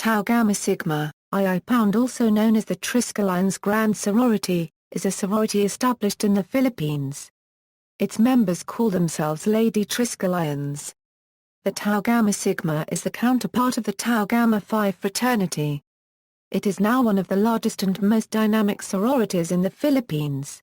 Tau Gamma Sigma, II, also known as the Triskelions Grand Sorority, is a sorority established in the Philippines. Its members call themselves Lady Triskelions. The Tau Gamma Sigma is the counterpart of the Tau Gamma Phi fraternity. It is now one of the largest and most dynamic sororities in the Philippines.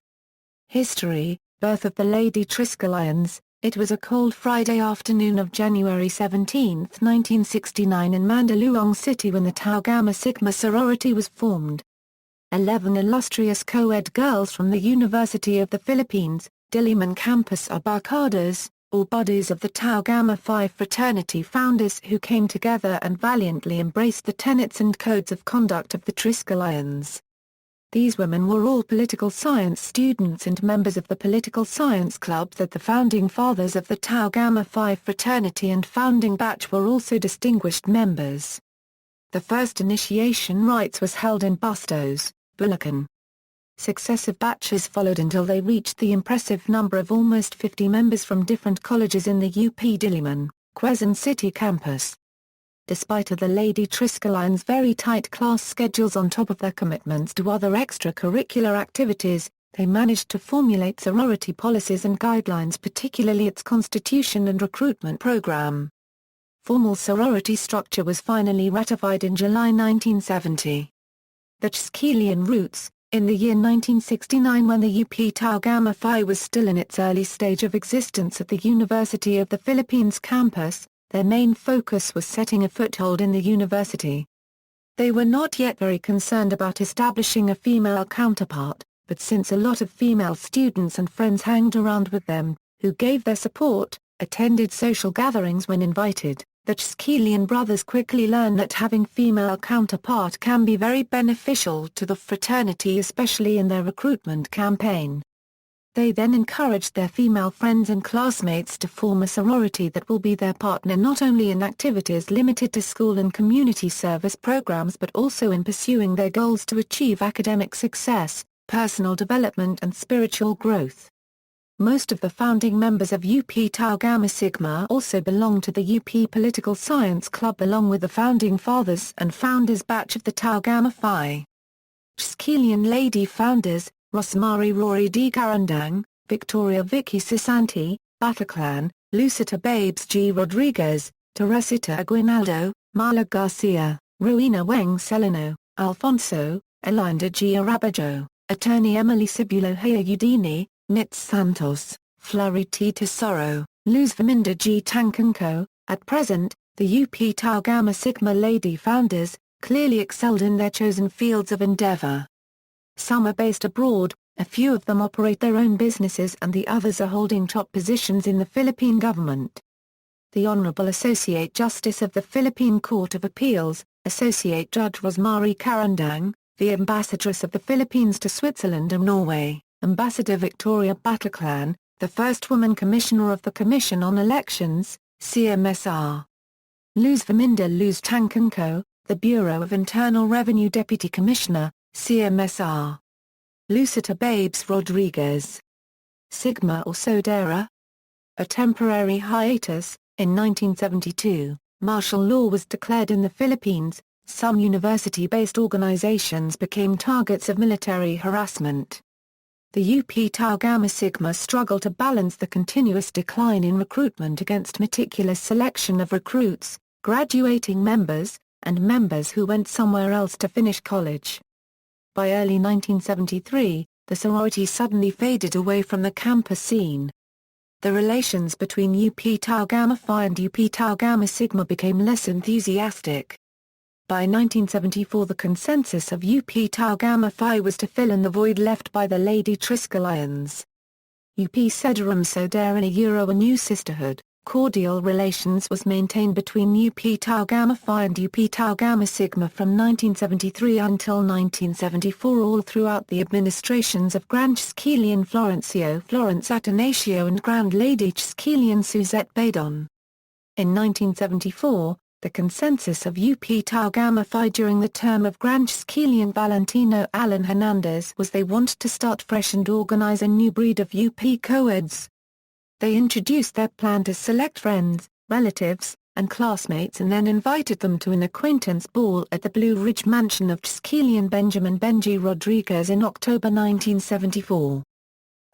History: birth of the Lady Triskelions. It was a cold Friday afternoon of January 17, 1969 in Mandaluyong City when the Tau Gamma Sigma sorority was formed. 11 illustrious co-ed girls from the University of the Philippines, Diliman campus are barkadas, or buddies of the Tau Gamma Phi fraternity founders who came together and valiantly embraced the tenets and codes of conduct of the Triskelions. These women were all political science students and members of the political science club that the founding fathers of the Tau Gamma Phi fraternity and founding batch were also distinguished members. The first initiation rites was held in Bustos, Bulacan. Successive batches followed until they reached the impressive number of almost 50 members from different colleges in the UP Diliman, Quezon City campus. Despite the Lady Triskelions' very tight class schedules on top of their commitments to other extracurricular activities, they managed to formulate sorority policies and guidelines, particularly its constitution and recruitment program. Formal sorority structure was finally ratified in July 1970. The Triskelion roots: in the year 1969, when the UP Tau Gamma Phi was still in its early stage of existence at the University of the Philippines campus, their main focus was setting a foothold in the university. They were not yet very concerned about establishing a female counterpart, but since a lot of female students and friends hanged around with them, who gave their support, attended social gatherings when invited, the Triskelion brothers quickly learned that having female counterpart can be very beneficial to the fraternity, especially in their recruitment campaign. They then encouraged their female friends and classmates to form a sorority that will be their partner not only in activities limited to school and community service programs but also in pursuing their goals to achieve academic success, personal development and spiritual growth. Most of the founding members of UP Tau Gamma Sigma also belong to the UP Political Science Club along with the founding fathers and founders batch of the Tau Gamma Phi. Triskelion Lady founders: Rosemary Rory D. Garandang, Victoria Vicky Sisanti, Bataclan, Lucita Babes G. Rodriguez, Teresita Aguinaldo, Marla Garcia, Rowena Weng Celino, Alfonso, Elinda G. Arabajo, attorney Emily Cibulo Haya Udini, Nitz Santos, Flurry T. Tesoro, Luz Verminda G. Tancanco. At present, the UP Tau Gamma Sigma Lady founders clearly excelled in their chosen fields of endeavor. Some are based abroad, a few of them operate their own businesses and the others are holding top positions in the Philippine government. The Honorable Associate Justice of the Philippine Court of Appeals, Associate Judge Rosemary Carandang, the Ambassadress of the Philippines to Switzerland and Norway, Ambassador Victoria Bataclan, the first woman Commissioner of the Commission on Elections, CMSR. Luz Verminda Luz Tancanco, the Bureau of Internal Revenue Deputy Commissioner, CMSR. Lucita Babes Rodriguez. Sigma or Sodera? A temporary hiatus: in 1972, martial law was declared in the Philippines. Some university-based organizations became targets of military harassment. The UP Tau Gamma Sigma struggled to balance the continuous decline in recruitment against meticulous selection of recruits, graduating members, and members who went somewhere else to finish college. By early 1973, the sorority suddenly faded away from the campus scene. The relations between UP Tau Gamma Phi and UP Tau Gamma Sigma became less enthusiastic. By 1974, the consensus of UP Tau Gamma Phi was to fill in the void left by the Lady Triskelions. UP Sedum Sodera a new sisterhood. Cordial relations was maintained between UP Tau Gamma Phi and UP Tau Gamma Sigma from 1973 until 1974, all throughout the administrations of Grand Triskelion Florencio Florence Atanasio and Grand Lady Triskelion Suzette Badon. In 1974, the consensus of UP Tau Gamma Phi during the term of Grand Triskelion Valentino Alan Hernandez was they wanted to start fresh and organize a new breed of UP co-eds. They introduced their plan to select friends, relatives, and classmates and then invited them to an acquaintance ball at the Blue Ridge mansion of Triskelion Benjamin Benji Rodriguez in October 1974.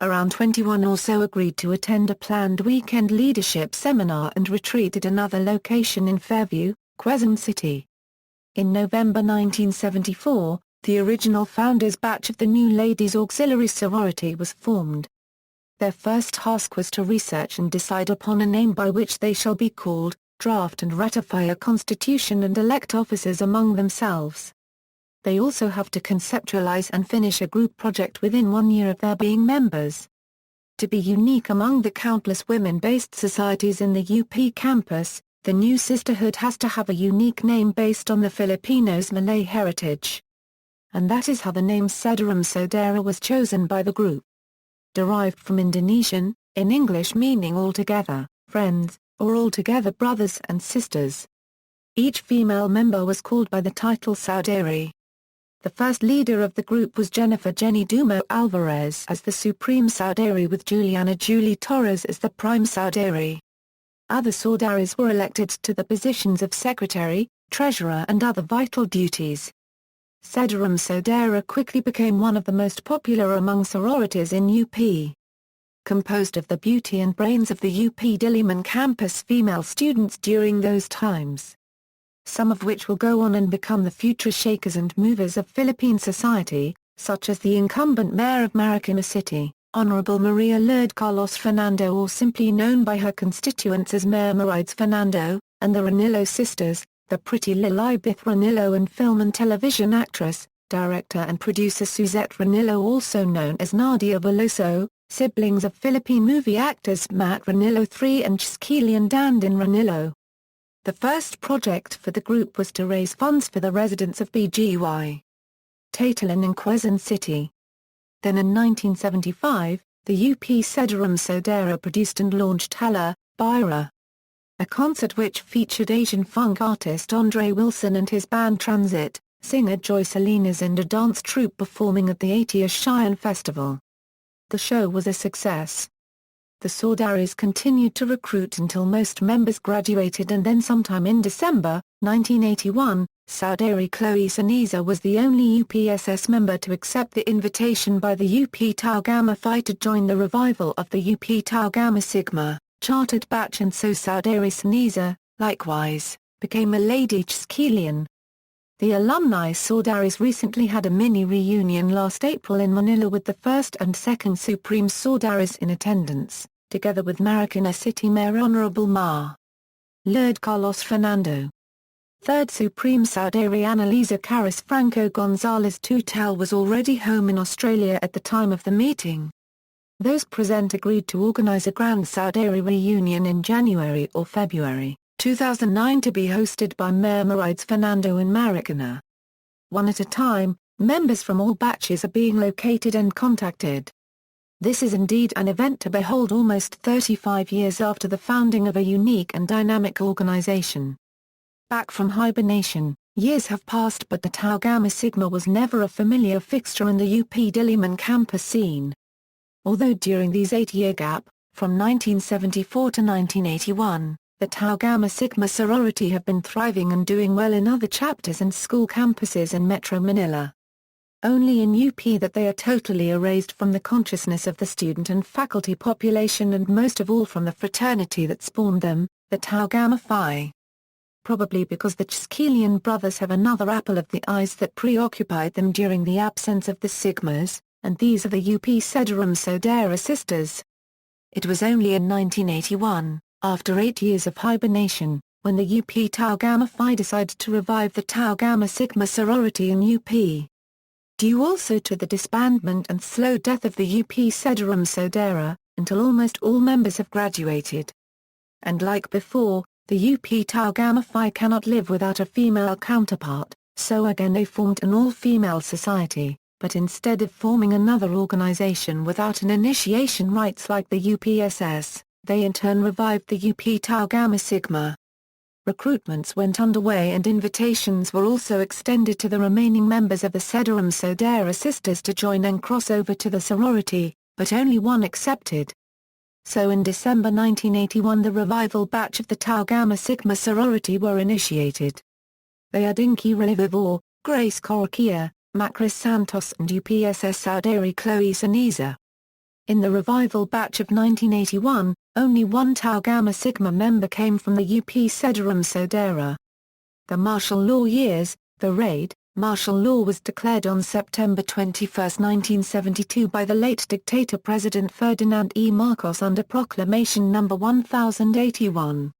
Around 21 or so agreed to attend a planned weekend leadership seminar and retreat at another location in Fairview, Quezon City. In November 1974, the original founders batch of the new Ladies Auxiliary Sorority was formed. Their first task was to research and decide upon a name by which they shall be called, draft and ratify a constitution and elect officers among themselves. They also have to conceptualize and finish a group project within 1 year of their being members. To be unique among the countless women-based societies in the UP campus, the new sisterhood has to have a unique name based on the Filipinos' Malay heritage. And that is how the name Sedum Sodera was chosen by the group. Derived from Indonesian, in English meaning altogether, friends, or altogether brothers and sisters. Each female member was called by the title Saudari. The first leader of the group was Jennifer Jenny Dumo Alvarez as the Supreme Saudari with Juliana Julie Torres as the Prime Saudari. Other Saudaris were elected to the positions of secretary, treasurer and other vital duties. Sedum Sodera quickly became one of the most popular among sororities in UP. Composed of the beauty and brains of the UP Diliman campus female students during those times. Some of which will go on and become the future shakers and movers of Philippine society, such as the incumbent mayor of Marikina City, Honorable Maria Lourdes Carlos Fernando, or simply known by her constituents as Mayor Marides Fernando, and the Ranillo sisters, the pretty Lilibeth Ranillo and film and television actress, director and producer Suzette Ranillo, also known as Nadia Veloso, siblings of Philippine movie actors Matt Ranillo III and Triskelion Dandin Ranillo. The first project for the group was to raise funds for the residents of BGY Tatalan in Quezon City. Then in 1975, the UP Sedum Sodera produced and launched Hala, Byra, a concert which featured Asian funk artist Andre Wilson and his band Transit, singer Joy Salinas and a dance troupe performing at the 80th Cheyenne Festival. The show was a success. The Saudaris continued to recruit until most members graduated, and then sometime in December, 1981, Saudari Chloe Saniza was the only UPSS member to accept the invitation by the UP Tau Gamma Phi to join the revival of the UP Tau Gamma Sigma chartered batch, and so Saudari Saniza, likewise, became a Lady Triskelion. The alumni Saudaris recently had a mini reunion last April in Manila with the first and second Supreme Saudaris in attendance, together with Marikina City Mayor Honorable Ma. Lourdes Carlos Fernando. Third Supreme Saudari Annalisa Caris Franco Gonzalez Tutel was already home in Australia at the time of the meeting. Those present agreed to organize a Grand Saudari reunion in January or February 2009 to be hosted by Mayor Marides Fernando in Marikina. One at a time, members from all batches are being located and contacted. This is indeed an event to behold almost 35 years after the founding of a unique and dynamic organization. Back from hibernation, years have passed, but the Tau Gamma Sigma was never a familiar fixture in the UP Diliman campus scene. Although during these 8-year gap, from 1974 to 1981, the Tau Gamma Sigma sorority have been thriving and doing well in other chapters and school campuses in Metro Manila. Only in UP that they are totally erased from the consciousness of the student and faculty population, and most of all from the fraternity that spawned them, the Tau Gamma Phi. Probably because the Triskelion brothers have another apple of the eyes that preoccupied them during the absence of the Sigmas, and these are the UP Sedum Sodera sisters. It was only in 1981, after 8 years of hibernation, when the UP Tau Gamma Phi decided to revive the Tau Gamma Sigma sorority in UP. Due also to the disbandment and slow death of the UP Sedum Sodera, until almost all members have graduated. And like before, the UP Tau Gamma Phi cannot live without a female counterpart, so again they formed an all-female society, but instead of forming another organization without an initiation rites like the UPSS, they in turn revived the UP Tau Gamma Sigma. Recruitments went underway and invitations were also extended to the remaining members of the Sedum Sodera sisters to join and cross over to the sorority, but only one accepted. so in December 1981 the revival batch of the Tau Gamma Sigma sorority were initiated. They are Dinky Relivivor, Grace Coroquia, Macris Santos and UPSS Sodera Chloe Saniza. In the revival batch of 1981, only one Tau Gamma Sigma member came from the UP Sedum Sodera. The martial law years. The raid, martial law was declared on September 21, 1972 by the late dictator President Ferdinand E. Marcos under Proclamation No. 1081.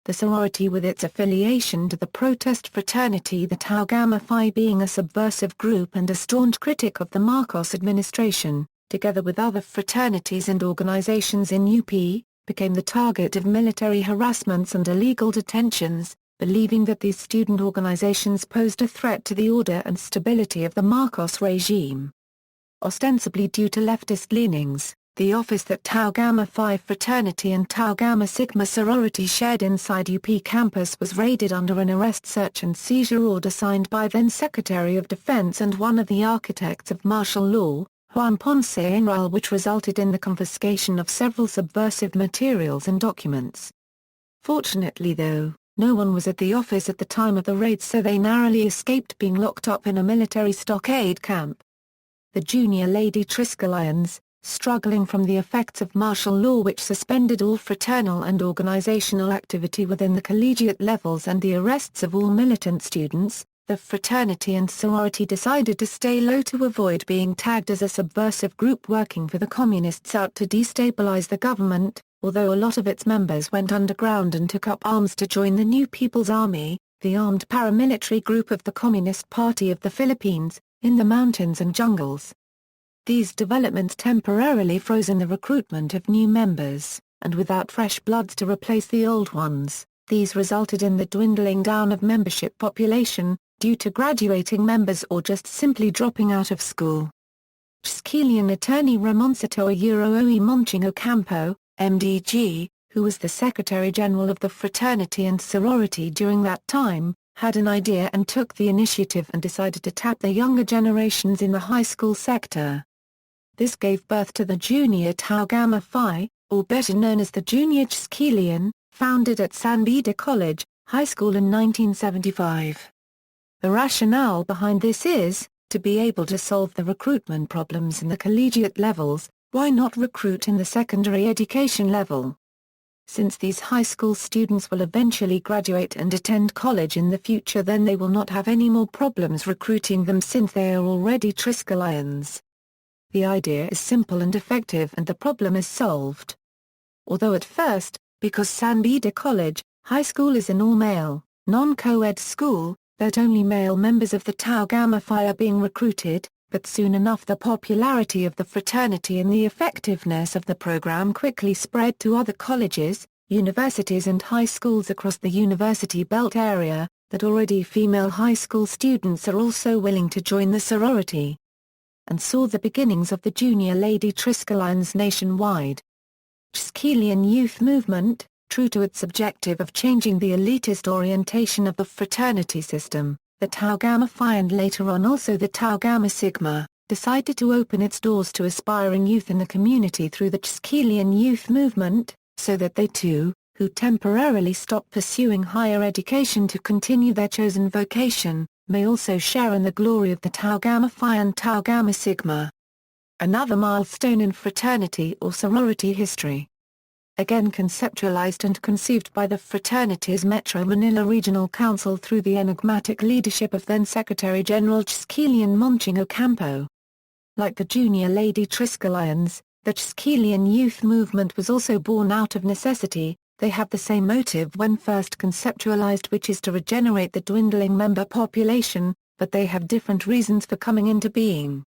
The sorority with its affiliation to the protest fraternity the Tau Gamma Phi being a subversive group and a staunch critic of the Marcos administration, together with other fraternities and organizations in UP, became the target of military harassments and illegal detentions, believing that these student organizations posed a threat to the order and stability of the Marcos regime. Ostensibly due to leftist leanings, the office that Tau Gamma Phi fraternity and Tau Gamma Sigma sorority shared inside UP campus was raided under an arrest search and seizure order signed by then Secretary of Defense and one of the architects of martial law, Juan Ponce Enrile, which resulted in the confiscation of several subversive materials and documents. Fortunately though, no one was at the office at the time of the raid, so they narrowly escaped being locked up in a military stockade camp. The junior Lady Triskelions, struggling from the effects of martial law which suspended all fraternal and organizational activity within the collegiate levels and the arrests of all militant students, the fraternity and sorority decided to stay low to avoid being tagged as a subversive group working for the communists out to destabilize the government. Although a lot of its members went underground and took up arms to join the New People's Army, the armed paramilitary group of the Communist Party of the Philippines, in the mountains and jungles. These developments temporarily froze the recruitment of new members, and without fresh bloods to replace the old ones, these resulted in the dwindling down of membership population, due to graduating members or just simply dropping out of school. Triskelion attorney Ramoncito Oi Monching Ocampo, MDG, who was the Secretary-General of the fraternity and sorority during that time, had an idea and took the initiative and decided to tap the younger generations in the high school sector. This gave birth to the Junior Tau Gamma Phi, or better known as the Junior Triskelion, founded at San Beda College, High School in 1975. The rationale behind this is, to be able to solve the recruitment problems in the collegiate levels, why not recruit in the secondary education level? Since these high school students will eventually graduate and attend college in the future, then they will not have any more problems recruiting them since they are already Triskelions. The idea is simple and effective and the problem is solved. Although at first, because San Beda College, High School is an all-male, non-co-ed school, that only male members of the Tau Gamma Phi are being recruited, but soon enough the popularity of the fraternity and the effectiveness of the program quickly spread to other colleges, universities and high schools across the University Belt area, that already female high school students are also willing to join the sorority. And saw the beginnings of the Junior Lady Triskelions nationwide. Triskelion Youth Movement, true to its objective of changing the elitist orientation of the fraternity system, the Tau Gamma Phi and later on also the Tau Gamma Sigma, decided to open its doors to aspiring youth in the community through the Triskelion Youth Movement, so that they too, who temporarily stop pursuing higher education to continue their chosen vocation, may also share in the glory of the Tau Gamma Phi and Tau Gamma Sigma. Another milestone in fraternity or sorority history. Again conceptualized and conceived by the fraternity's Metro Manila Regional Council through the enigmatic leadership of then Secretary-General Triskelion Monching Ocampo. Like the Junior Lady Triskelions, the Triskelion Youth Movement was also born out of necessity. They have the same motive when first conceptualized, which is to regenerate the dwindling member population, but they have different reasons for coming into being.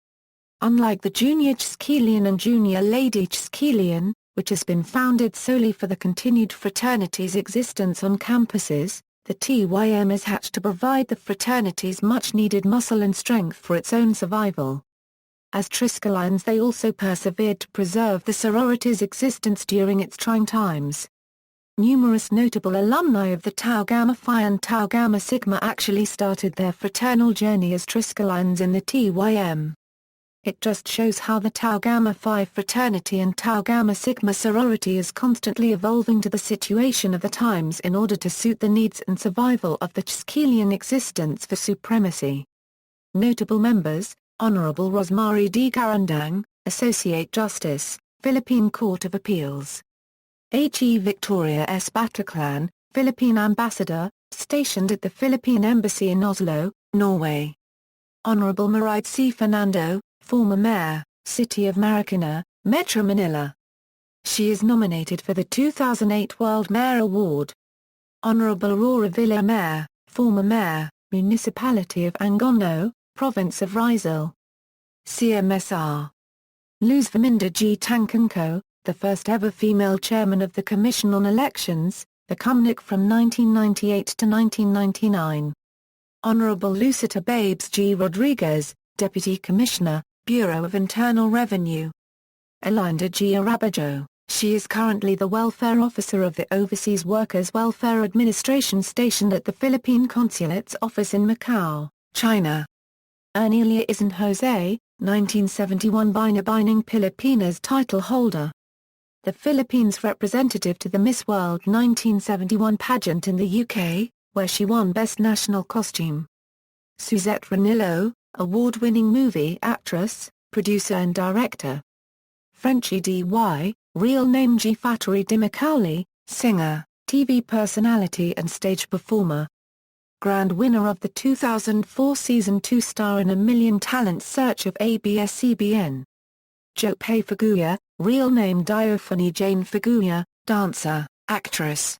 Unlike the Junior Triskelion and Junior Lady Triskelion, which has been founded solely for the continued fraternity's existence on campuses, the TYM is hatched to provide the fraternity's much-needed muscle and strength for its own survival. As Triskelions they also persevered to preserve the sorority's existence during its trying times. Numerous notable alumni of the Tau Gamma Phi and Tau Gamma Sigma actually started their fraternal journey as Triskelions in the TYM. It just shows how the Tau Gamma Phi fraternity and Tau Gamma Sigma sorority is constantly evolving to the situation of the times in order to suit the needs and survival of the Triskelion existence for supremacy. Notable members: Honorable Rosemary D. Garandang, Associate Justice, Philippine Court of Appeals. H.E. Victoria S. Bataclan, Philippine Ambassador, stationed at the Philippine Embassy in Oslo, Norway. Honorable Maraid C. Fernando, former Mayor, City of Marikina, Metro Manila. She is nominated for the 2008 World Mayor Award. Honorable Aurora Villar-Mayor, former Mayor, Municipality of Angono, Province of Rizal. CMSR. Luz Verminda G. Tancanco, the first ever female chairman of the Commission on Elections, the CUMNIC from 1998 to 1999. Honorable Lucita Babes G. Rodriguez, Deputy Commissioner, Bureau of Internal Revenue. Elinda G. Arabajo, she is currently the Welfare Officer of the Overseas Workers Welfare Administration stationed at the Philippine Consulate's office in Macau, China. Ernelia Izan Jose, 1971 Binibining Pilipinas title holder. The Philippines representative to the Miss World 1971 pageant in the UK, where she won Best National Costume. Suzette Ranillo, award-winning movie actress, producer and director. Frenchie D.Y., real name G. Fattori Dimacauli, singer, TV personality and stage performer. Grand winner of the 2004 Season 2 Star in a Million Talent Search of ABS-CBN. Jope Faguya, real name Diophony Jane Faguya, dancer, actress.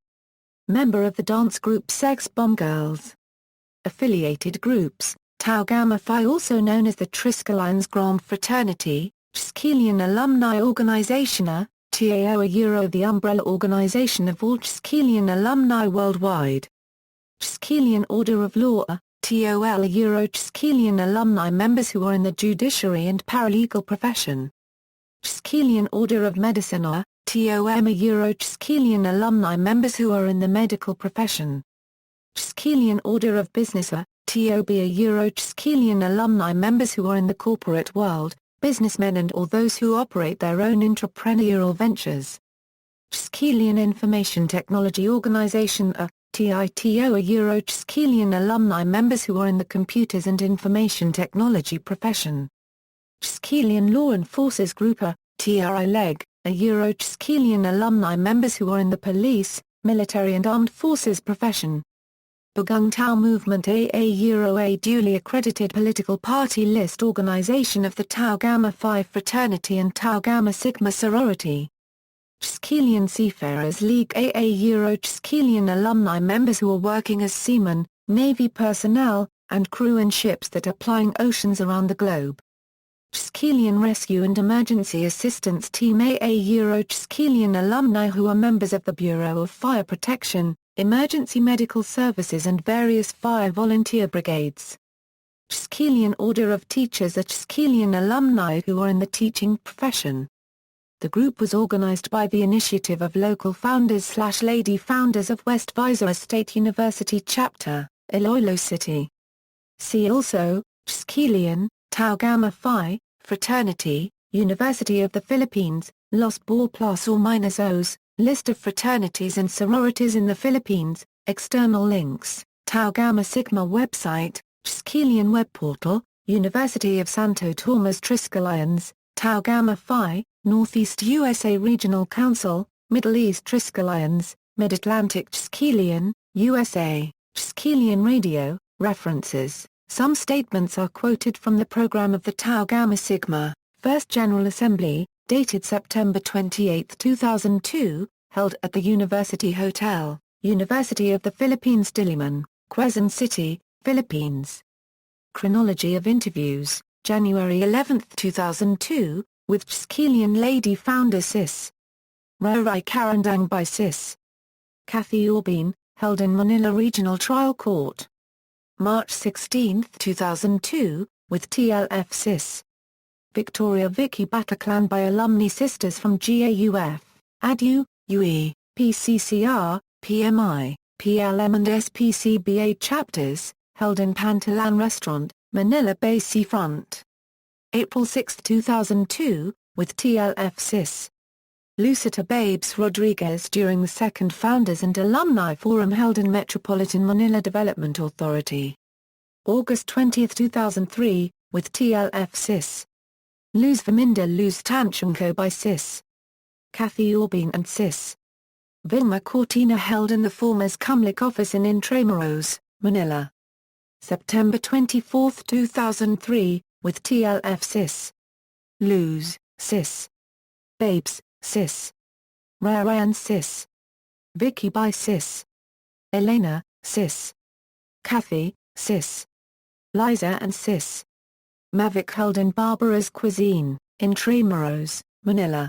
Member of the dance group Sex Bomb Girls. Affiliated groups: Tau Gamma Phi, also known as the Triskelions Grand Fraternity, Triskelion Alumni Organization, TAO, the umbrella organization of all Triskelion alumni worldwide. Triskelion Order of Law, TOL, Triskelion alumni members who are in the judiciary and paralegal profession. Triskelion Order of Medicine, TOM, Triskelion alumni members who are in the medical profession. Triskelion Order of Business, TOB, Triskelion alumni members who are in the corporate world, businessmen and or those who operate their own entrepreneurial ventures. Triskelion Information Technology Organization, TITO, Triskelion alumni members who are in the computers and information technology profession. Triskelion Law Enforcers Group, TRI-LEG, Triskelion alumni members who are in the police, military and armed forces profession. Bagong Tau Movement, a duly accredited political party list organization of the Tau Gamma Phi fraternity and Tau Gamma Sigma sorority. Triskelion Seafarers League, Triskelion alumni members who are working as seamen, Navy personnel, and crew in ships that are plying oceans around the globe. Triskelion Rescue and Emergency Assistance Team, Triskelion alumni who are members of the Bureau of Fire Protection, Emergency Medical Services and various fire volunteer brigades. Triskelion Order of Teachers, Triskelion alumni who are in the teaching profession. The group was organized by the initiative of local founders/lady founders of West Visayas State University Chapter, Iloilo City. See also, Triskelion, Tau Gamma Phi, Fraternity, University of the Philippines, Los Bor Plus or minus Os, List of fraternities and sororities in the Philippines, external links, Tau Gamma Sigma website, Triskelion web portal, University of Santo Tomas Triskelions, Tau Gamma Phi, Northeast USA Regional Council, Middle East Triskelions, Mid-Atlantic Triskelion, USA, Triskelion Radio, references. Some statements are quoted from the program of the Tau Gamma Sigma, First General Assembly, dated September 28, 2002, held at the University Hotel, University of the Philippines Diliman, Quezon City, Philippines. Chronology of interviews, January 11, 2002, with Triskelion Lady Founder Sis. Rorai Karandang by Sis. Kathy Orbeen, held in Manila Regional Trial Court. March 16, 2002, with TLF Sis. Victoria Vicky Bataclan by Alumni Sisters from GAUF, ADU, UE, PCCR, PMI, PLM and SPCBA chapters, held in Pantalan Restaurant, Manila Bay Seafront. April 6, 2002, with TLF Cis. Lucita Babes Rodriguez during the second Founders and Alumni Forum held in Metropolitan Manila Development Authority. August 20, 2003, with TLF Cis. Luz Verminda Luz Tanchenko by Cis. Kathy Orbine and Cis. Vilma Cortina held in the former's Cumlic office in Intramuros, Manila. September 24, 2003, with TLF Cis. Luz, Cis. Babes, Cis. Ryan Cis. Vicky by Cis. Elena, Cis. Kathy, Cis. Liza and Cis. Mavic held in Barbara's Cuisine, Intramuros, Manila.